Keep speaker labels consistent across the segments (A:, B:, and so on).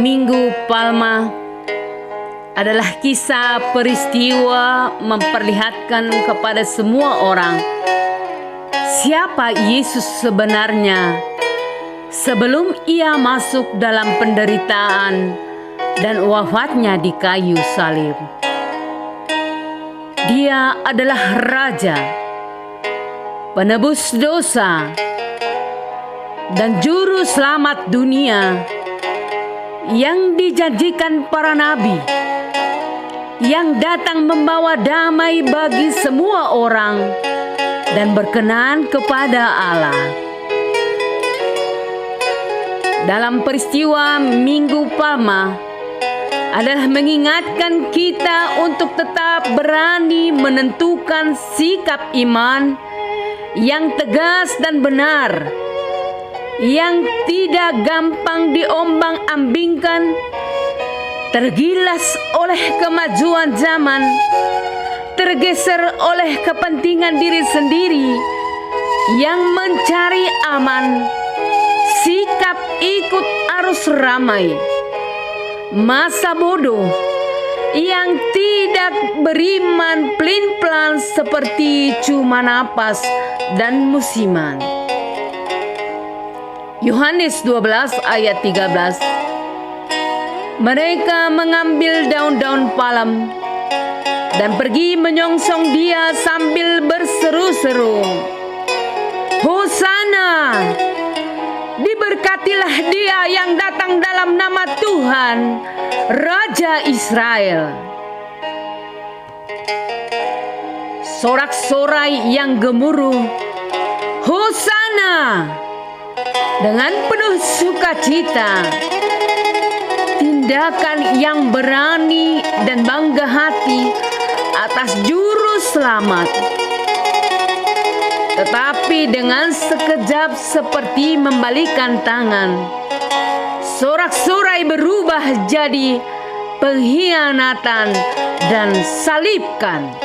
A: Minggu Palma adalah kisah peristiwa memperlihatkan kepada semua orang siapa Yesus sebenarnya sebelum ia masuk dalam penderitaan dan wafatnya di kayu salib. Dia adalah Raja, penebus dosa, dan juru selamat dunia yang dijanjikan para nabi, yang datang membawa damai bagi semua orang dan berkenan kepada Allah. Dalam peristiwa Minggu Palma adalah mengingatkan kita untuk tetap berani menentukan sikap iman yang tegas dan benar, yang tidak gampang diombang-ambingkan, tergilas oleh kemajuan zaman, tergeser oleh kepentingan diri sendiri, yang mencari aman, sikap ikut arus ramai, masa bodoh yang tidak beriman pelin-pelan seperti cuma napas dan musiman. Yohanes 12 ayat 13. Mereka mengambil daun-daun palem dan pergi menyongsong dia sambil berseru-seru, "Hosana! Diberkatilah dia yang datang dalam nama Tuhan, Raja Israel." Sorak-sorai yang gemuruh, "Hosana!" dengan penuh sukacita. Tindakan yang berani dan bangga hati atas juru selamat. Tetapi dengan sekejap seperti membalikan tangan, sorak-sorai berubah jadi pengkhianatan dan salibkan.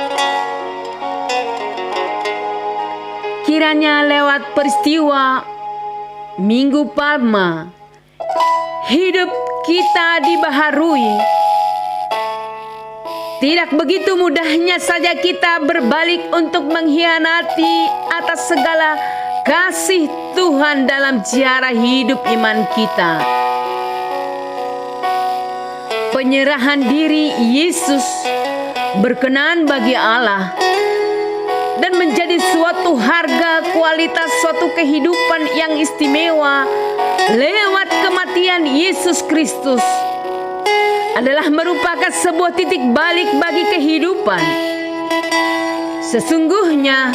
A: Kiranya lewat peristiwa Minggu Palma, hidup kita dibaharui. Tidak begitu mudahnya saja kita berbalik untuk mengkhianati atas segala kasih Tuhan dalam sejarah hidup iman kita. Penyerahan diri Yesus berkenan bagi Allah dan menjadi suatu harga kualitas suatu kehidupan yang istimewa lewat kematian Yesus Kristus adalah merupakan sebuah titik balik bagi kehidupan. Sesungguhnya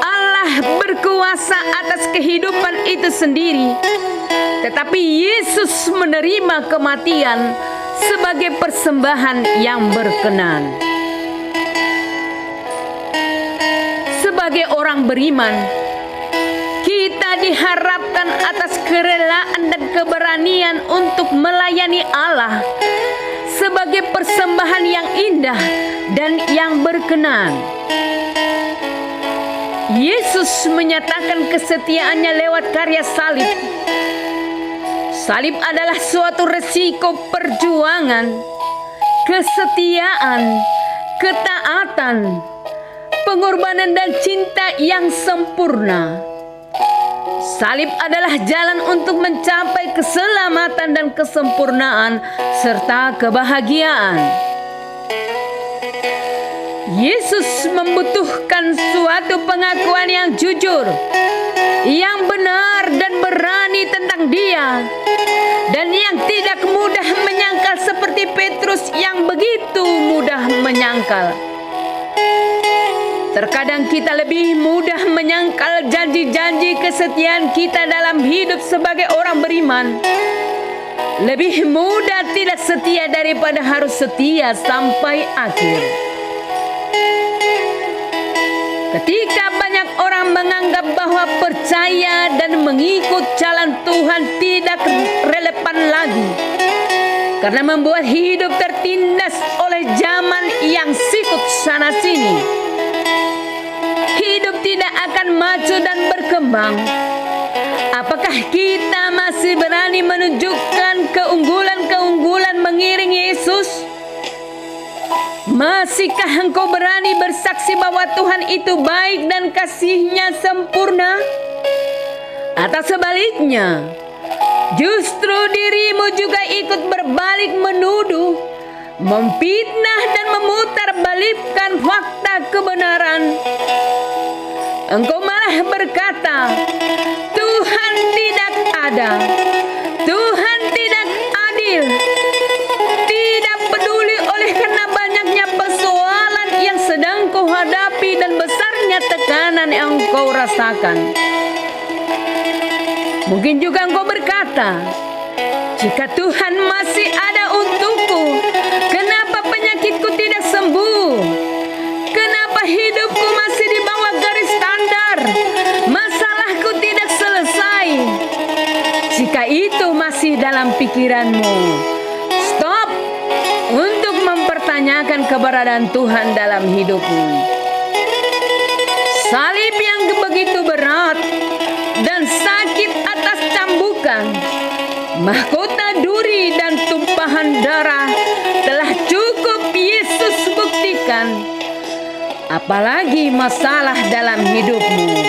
A: Allah berkuasa atas kehidupan itu sendiri, tetapi Yesus menerima kematian sebagai persembahan yang berkenan. Sebagai orang beriman, kita diharapkan atas kerelaan dan keberanian untuk melayani Allah sebagai persembahan yang indah dan yang berkenan. Yesus menyatakan kesetiaannya lewat karya salib. Salib adalah suatu resiko perjuangan, kesetiaan, ketaatan, pengorbanan dan cinta yang sempurna. Salib adalah jalan untuk mencapai keselamatan dan kesempurnaan serta kebahagiaan. Yesus membutuhkan suatu pengakuan yang jujur, yang benar dan berani tentang Dia, dan yang tidak mudah menyangkal seperti Petrus yang begitu mudah menyangkal. Terkadang kita lebih mudah menyangkal janji-janji kesetiaan kita dalam hidup sebagai orang beriman. Lebih mudah tidak setia daripada harus setia sampai akhir. Ketika banyak orang menganggap bahwa percaya dan mengikut jalan Tuhan tidak relevan lagi, karena membuat hidup tertindas oleh zaman yang sikut sana sini, hidup tidak akan maju dan berkembang. Apakah kita masih berani berani menunjukkan keunggulan-keunggulan mengiring Yesus? Masihkah engkau berani bersaksi bahwa Tuhan itu baik dan kasih-Nya sempurna? Atau sebaliknya, justru dirimu juga ikut berbalik menuduh, memfitnah dan memutarbalikkan fakta kebenaran. Engkau malah berkata, Tuhan tidak ada, Tuhan tidak adil, tidak peduli oleh karena banyaknya persoalan yang sedang kau hadapi dan besarnya tekanan yang kau rasakan. Mungkin juga engkau berkata, jika Tuhan masih ada untukku, kenapa penyakitku tidak sembuh? Kenapa hidupku masih di bawah garis standar? Masalahku tidak selesai. Jika itu masih dalam pikiranmu, stop untuk mempertanyakan keberadaan Tuhan dalam hidupmu. Salib yang begitu berat dan sakit atas cambukan, mahkota duri dan tumpahan darah telah cukup Yesus buktikan. Apalagi masalah dalam hidupmu.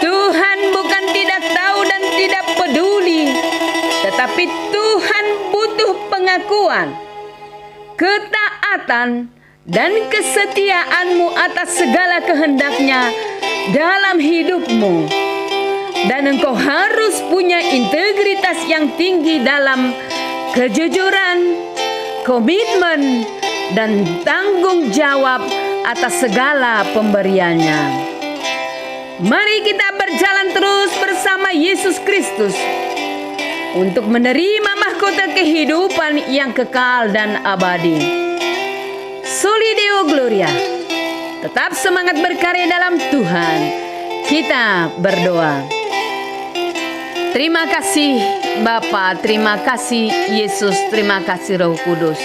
A: Tuhan bukan tidak tahu dan tidak peduli, tetapi Tuhan butuh pengakuan, ketaatan, dan kesetiaanmu atas segala kehendak-Nya dalam hidupmu. Dan engkau harus punya integritas yang tinggi dalam kejujuran, komitmen, dan tanggung jawab atas segala pemberiannya. Mari kita berjalan terus bersama Yesus Kristus untuk menerima mahkota kehidupan yang kekal dan abadi. Soli Deo Gloria. Tetap semangat berkarya dalam Tuhan. Kita berdoa. Terima kasih Bapa, terima kasih Yesus, terima kasih Roh Kudus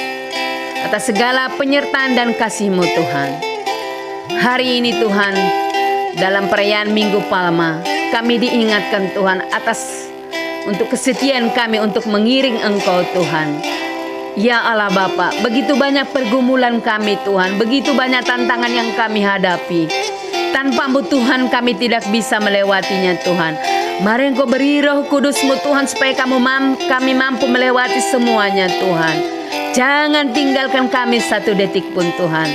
A: atas segala penyertaan dan kasih-Mu Tuhan. Hari ini Tuhan, dalam perayaan Minggu Palma, kami diingatkan Tuhan atas untuk kesetiaan kami untuk mengiring Engkau Tuhan. Ya Allah Bapa, begitu banyak pergumulan kami Tuhan, begitu banyak tantangan yang kami hadapi. Tanpa-Mu Tuhan kami tidak bisa melewatinya Tuhan. Mari Engkau beri Roh Kudus-Mu Tuhan supaya kami mampu melewati semuanya Tuhan. Jangan tinggalkan kami satu detik pun Tuhan.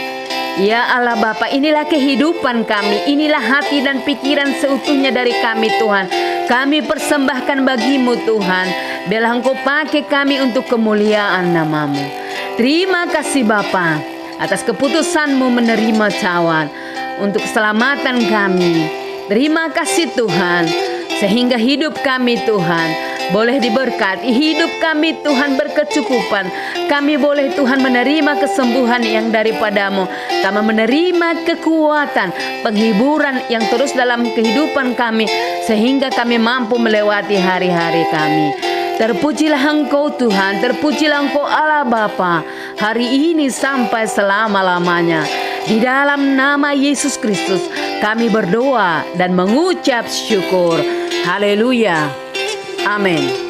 A: Ya Allah Bapa, inilah kehidupan kami, inilah hati dan pikiran seutuhnya dari kami Tuhan. Kami persembahkan bagi-Mu Tuhan. Biarlah Engkau pakai kami untuk kemuliaan nama-Mu. Terima kasih Bapa atas keputusan-Mu menerima cawan untuk keselamatan kami. Terima kasih Tuhan, sehingga hidup kami Tuhan boleh diberkati, hidup kami Tuhan berkecukupan. Kami boleh Tuhan menerima kesembuhan yang daripada-Mu. Kami menerima kekuatan, penghiburan yang terus dalam kehidupan kami, sehingga kami mampu melewati hari-hari kami. Terpujilah Engkau Tuhan, terpujilah Engkau Allah Bapa, hari ini sampai selama-lamanya. Di dalam nama Yesus Kristus kami berdoa dan mengucap syukur. Haleluya. Amin.